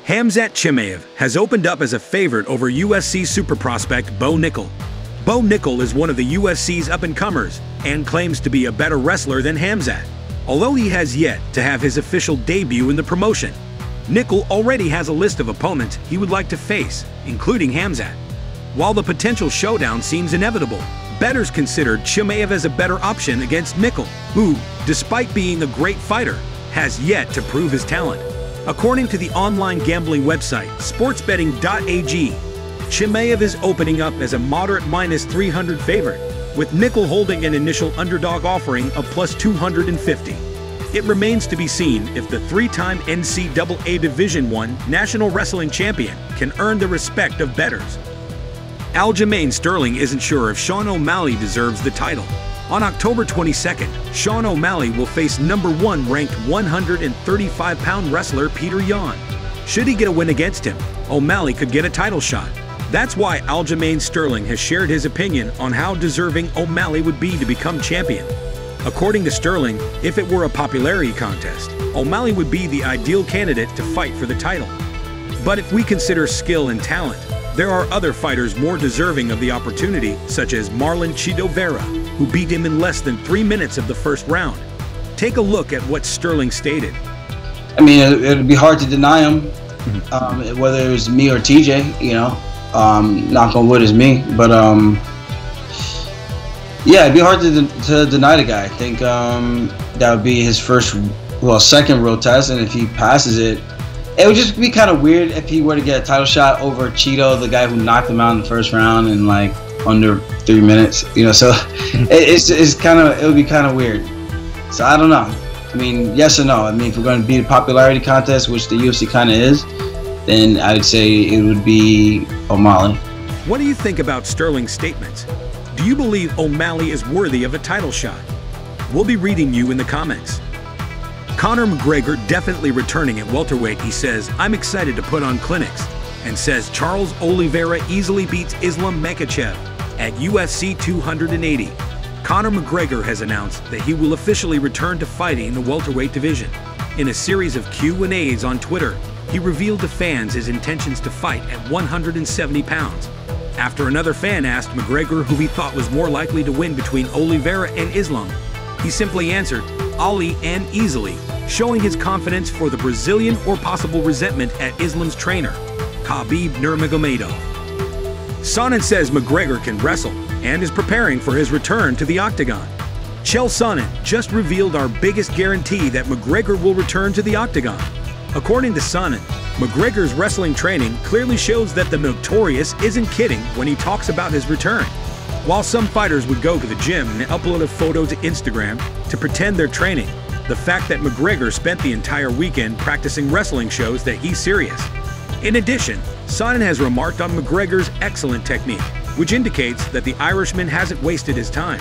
Khamzat Chimaev has opened up as a favorite over USC super prospect Bo Nickal. Bo Nickal is one of the USC's up-and-comers and claims to be a better wrestler than Khamzat, although he has yet to have his official debut in the promotion. Nickal already has a list of opponents he would like to face, including Khamzat. While the potential showdown seems inevitable, bettors considered Chimaev as a better option against Nickal, who, despite being a great fighter, has yet to prove his talent. According to the online gambling website sportsbetting.ag, Chimaev is opening up as a moderate -300 favorite, with Nickal holding an initial underdog offering of +250. It remains to be seen if the three-time NCAA Division I National Wrestling Champion can earn the respect of bettors. Aljamain Sterling isn't sure if Sean O'Malley deserves the title. On October 22nd, Sean O'Malley will face #1 ranked 135-pound wrestler Petr Yan. Should he get a win against him, O'Malley could get a title shot. That's why Aljamain Sterling has shared his opinion on how deserving O'Malley would be to become champion. According to Sterling, if it were a popularity contest, O'Malley would be the ideal candidate to fight for the title. But if we consider skill and talent, there are other fighters more deserving of the opportunity, such as Marlon Chito Vera, who beat him in less than 3 minutes of the first round. Take a look at what Sterling stated. I mean, it'd be hard to deny him, whether it was me or TJ, you know. Knock on wood is me, but yeah, it'd be hard to deny the guy. I think that would be his second real test, and if he passes it, it would just be kind of weird if he were to get a title shot over Chito, the guy who knocked him out in the first round in like under 3 minutes, you know. So it would be kind of weird. So I don't know. I mean, yes or no. I mean, if we're going to be a popularity contest, which the UFC kind of is, then I'd say it would be Omalley. What do you think about Sterling's statements? Do you believe O'Malley is worthy of a title shot? We'll be reading you in the comments. Conor McGregor definitely returning at welterweight. He says, "I'm excited to put on clinics," and says Charles Oliveira easily beats Islam Makhachev at UFC 280. Conor McGregor has announced that he will officially return to fighting in the welterweight division. In a series of Q&As on Twitter, he revealed to fans his intentions to fight at 170 pounds. After another fan asked McGregor who he thought was more likely to win between Oliveira and Islam, he simply answered, "Ali and easily," showing his confidence for the Brazilian or possible resentment at Islam's trainer, Khabib Nurmagomedov. Sonnen says McGregor can wrestle and is preparing for his return to the octagon. Chael Sonnen just revealed our biggest guarantee that McGregor will return to the octagon. According to Sonnen, McGregor's wrestling training clearly shows that the Notorious isn't kidding when he talks about his return. While some fighters would go to the gym and upload a photo to Instagram to pretend they're training, the fact that McGregor spent the entire weekend practicing wrestling shows that he's serious. In addition, Sonnen has remarked on McGregor's excellent technique, which indicates that the Irishman hasn't wasted his time.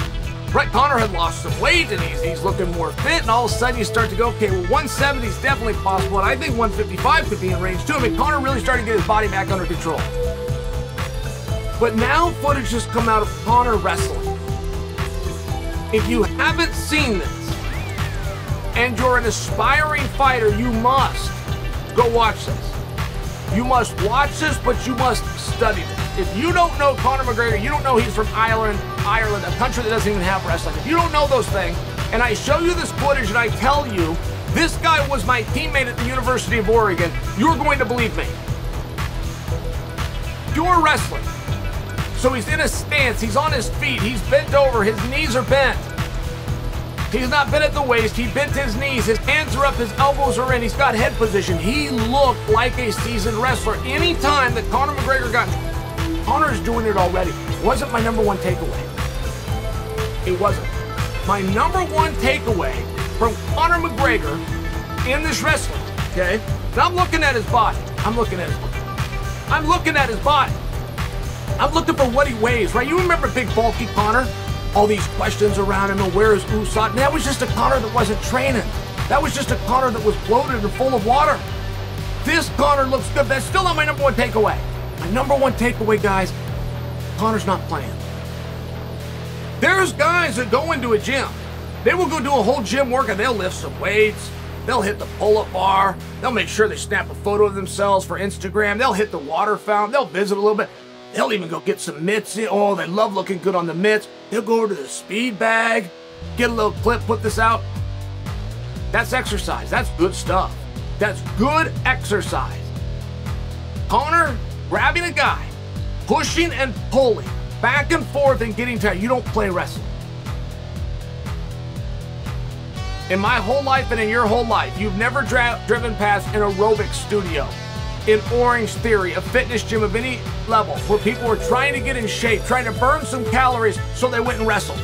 Right, Conor had lost some weight and he's looking more fit, and all of a sudden you start to go, okay, well 170 is definitely possible, and I think 155 could be in range too. I mean, Conor really started to get his body back under control. But now footage has come out of Conor wrestling. If you haven't seen this, and you're an aspiring fighter, you must go watch this. You must watch this, but you must study this. If you don't know Conor McGregor, you don't know he's from Ireland, a country that doesn't even have wrestling. If you don't know those things, and I show you this footage and I tell you, this guy was my teammate at the University of Oregon, you're going to believe me. Pure wrestling. So he's in a stance, he's on his feet, he's bent over, his knees are bent. He's not bent at the waist, he bent his knees, his hands are up, his elbows are in, he's got head position. He looked like a seasoned wrestler. Anytime that Conor McGregor got, Conor's doing it already. Wasn't my #1 takeaway. It wasn't. My #1 takeaway from Conor McGregor in this wrestling, okay? And I'm looking at his body. I'm looking at his body. I'm looking for what he weighs, right? You remember big bulky Conor? All these questions around him, and where is Usman? That was just a Conor that wasn't training. That was just a Conor that was bloated and full of water. This Conor looks good. That's still not my #1 takeaway. My #1 takeaway, guys, Conor's not playing. There's guys that go into a gym. They will go do a whole gym workout. They'll lift some weights. They'll hit the pull-up bar. They'll make sure they snap a photo of themselves for Instagram. They'll hit the water fountain. They'll visit a little bit. They'll even go get some mitts. Oh, they love looking good on the mitts. They'll go over to the speed bag, get a little clip, put this out. That's exercise. That's good stuff. That's good exercise. Conor grabbing a guy, pushing and pulling, back and forth and getting tired. You don't play wrestling. In my whole life and in your whole life, you've never driven past an aerobic studio in Orange Theory, a fitness gym of any level, where people were trying to get in shape, trying to burn some calories so they went and wrestled.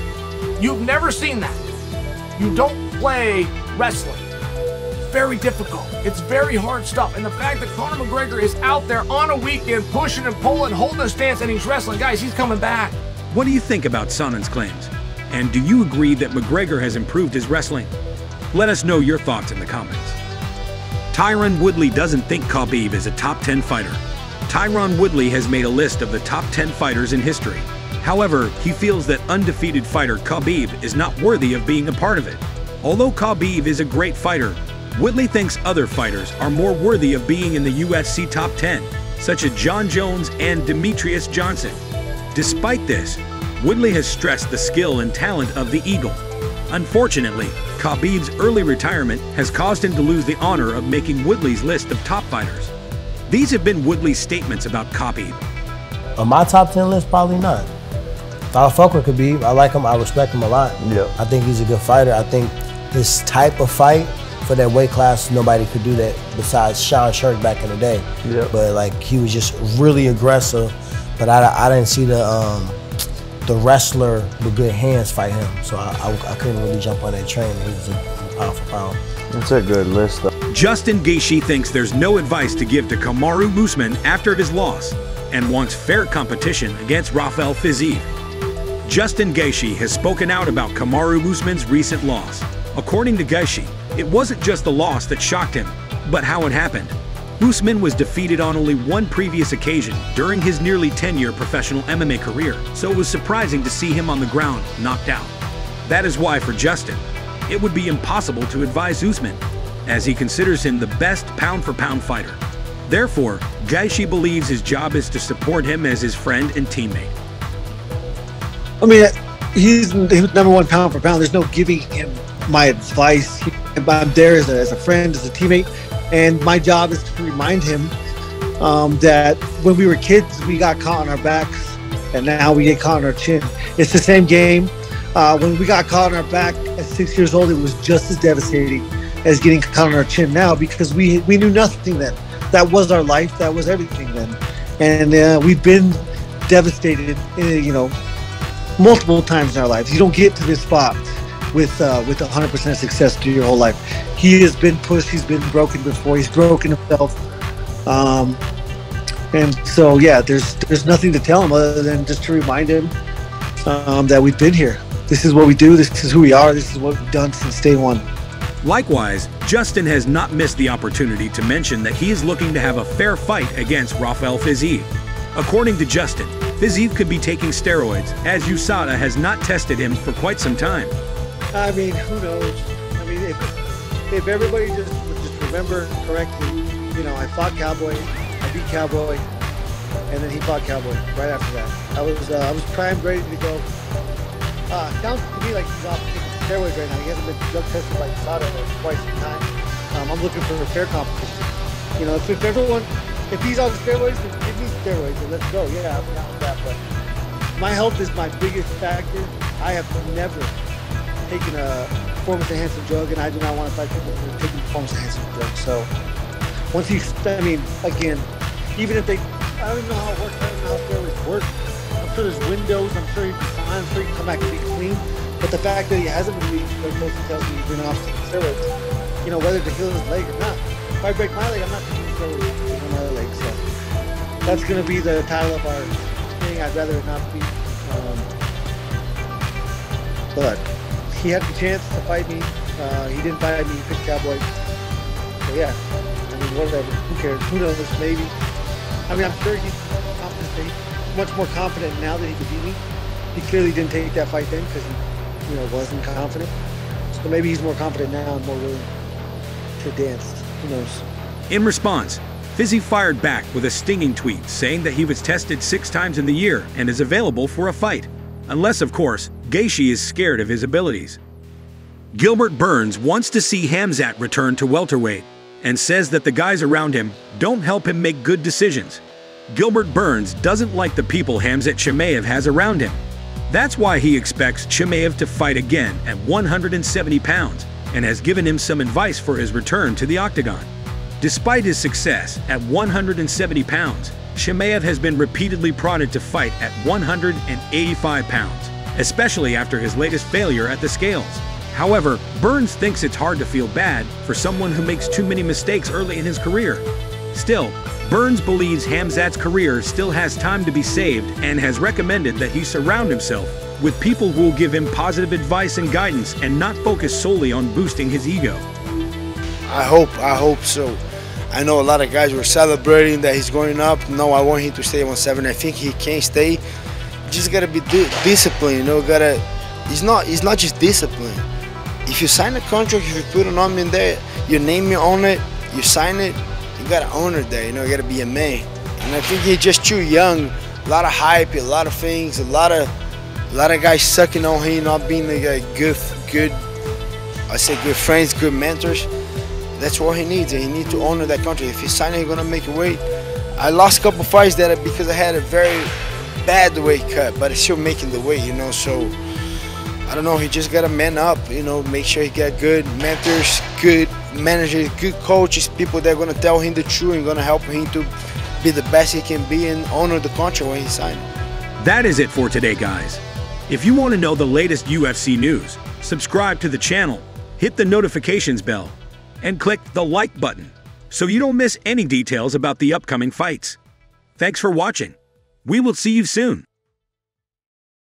You've never seen that. You don't play wrestling. It's very difficult. It's very hard stuff. And the fact that Conor McGregor is out there on a weekend pushing and pulling, holding a stance, and he's wrestling, guys, he's coming back. What do you think about Sonnen's claims? And do you agree that McGregor has improved his wrestling? Let us know your thoughts in the comments. Tyron Woodley doesn't think Khabib is a top 10 fighter. Tyron Woodley has made a list of the top 10 fighters in history. However, he feels that undefeated fighter Khabib is not worthy of being a part of it. Although Khabib is a great fighter, Woodley thinks other fighters are more worthy of being in the UFC top 10, such as Jon Jones and Demetrious Johnson. Despite this, Woodley has stressed the skill and talent of the Eagle. Unfortunately, Khabib's early retirement has caused him to lose the honor of making Woodley's list of top fighters. These have been Woodley's statements about Khabib. On my top 10 list, probably not. I fuck with Khabib. I like him. I respect him a lot. Yep. I think he's a good fighter. I think his type of fight for that weight class, nobody could do that besides Sean Sherk back in the day. Yep. But like, he was just really aggressive. But I didn't see the wrestler with good hands fight him, so I couldn't really jump on that train. He was a pound for pound. That's a good list, though. Justin Gaethje thinks there's no advice to give to Kamaru Usman after his loss and wants fair competition against Rafael Fiziev. Justin Gaethje has spoken out about Kamaru Usman's recent loss. According to Gaethje, it wasn't just the loss that shocked him, but how it happened. Usman was defeated on only one previous occasion during his nearly 10-year professional MMA career, so it was surprising to see him on the ground, knocked out. That is why, for Justin, it would be impossible to advise Usman, as he considers him the best pound-for-pound fighter. Therefore, Gaethje believes his job is to support him as his friend and teammate. I mean, he's number one pound for pound. There's no giving him my advice. I'm there as a friend, as a teammate. And my job is to remind him that when we were kids, we got caught on our backs, and now we get caught on our chin. It's the same game. When we got caught on our back at 6 years old, it was just as devastating as getting caught on our chin now, because we knew nothing then. That was our life. That was everything then. And we've been devastated, multiple times in our lives. You don't get to this spot with 100% success through your whole life. He has been pushed, he's been broken before, he's broken himself. And so, yeah, there's nothing to tell him other than just to remind him that we've been here. This is what we do, this is who we are, this is what we've done since day one. Likewise, Justin has not missed the opportunity to mention that he is looking to have a fair fight against Rafael Fiziev. According to Justin, Fiziev could be taking steroids, as USADA has not tested him for quite some time. I mean, who knows? I mean, if everybody would just remember correctly, I fought Cowboy, I beat Cowboy, and then he fought Cowboy right after that. I was primed, ready to go. Sounds to me like he's off steroids right now. He hasn't been drug tested by USADA twice in time. I'm looking for a fair competition. If he's on steroids, then give me steroids and let's go. Yeah, I'm down with that. But my health is my biggest factor. I have never taken a performance-enhancing drug, and I do not want to fight people who are taking performance-enhancing drugs. So once again, even if I don't even know how it works, I don't know how steroids work. I'm sure there's windows, I'm sure he'd be fine, I'm sure he can come back and be clean. But the fact that he hasn't been being drug tested tells me he's been off steroids, whether to heal his leg or not. If I break my leg, I'm not taking steroids on my other leg. So that's going to be the title of our thing. I'd rather it not be. But he had the chance to fight me. He didn't fight me. He picked Cowboy. So yeah, whatever. Who cares? Who knows? Maybe. I'm sure he's confident. He's much more confident now that he could beat me. He clearly didn't take that fight then because he, wasn't confident. So maybe he's more confident now and more willing to danced. Who knows? In response, Fizzy fired back with a stinging tweet saying that he was tested 6 times in the year and is available for a fight. Unless, of course, Gaethje is scared of his abilities. Gilbert Burns wants to see Khamzat return to welterweight and says that the guys around him don't help him make good decisions. Gilbert Burns doesn't like the people Khamzat Chimaev has around him. That's why he expects Chimaev to fight again at 170 pounds and has given him some advice for his return to the octagon. Despite his success at 170 pounds, Chimaev has been repeatedly prodded to fight at 185 pounds, especially after his latest failure at the scales. However, Burns thinks it's hard to feel bad for someone who makes too many mistakes early in his career. Still, Burns believes Khamzat's career still has time to be saved and has recommended that he surround himself with people who will give him positive advice and guidance and not focus solely on boosting his ego. I hope so. I know a lot of guys were celebrating that he's going up. No, I want him to stay 170. I think he can stay. Just gotta be disciplined, you know. It's not just discipline. If you sign a contract, if you put an arm in there, your name on it, you sign it, you gotta own it there, you know, you gotta be a man. And I think he's just too young. A lot of hype, a lot of things, a lot of guys sucking on him, not being a good friends, good mentors. That's what he needs, and he needs to honor that contract. If he's signing, he's gonna make a weight. I lost a couple fights that because I had a very bad weight cut, but it's still making the weight, you know. So I don't know. He just gotta man up, you know. Make sure he got good mentors, good managers, good coaches, people that are gonna tell him the truth and gonna help him to be the best he can be and honor the contract when he signs. That is it for today, guys. If you want to know the latest UFC news, subscribe to the channel, hit the notifications bell, and click the like button so you don't miss any details about the upcoming fights. Thanks for watching. We will see you soon.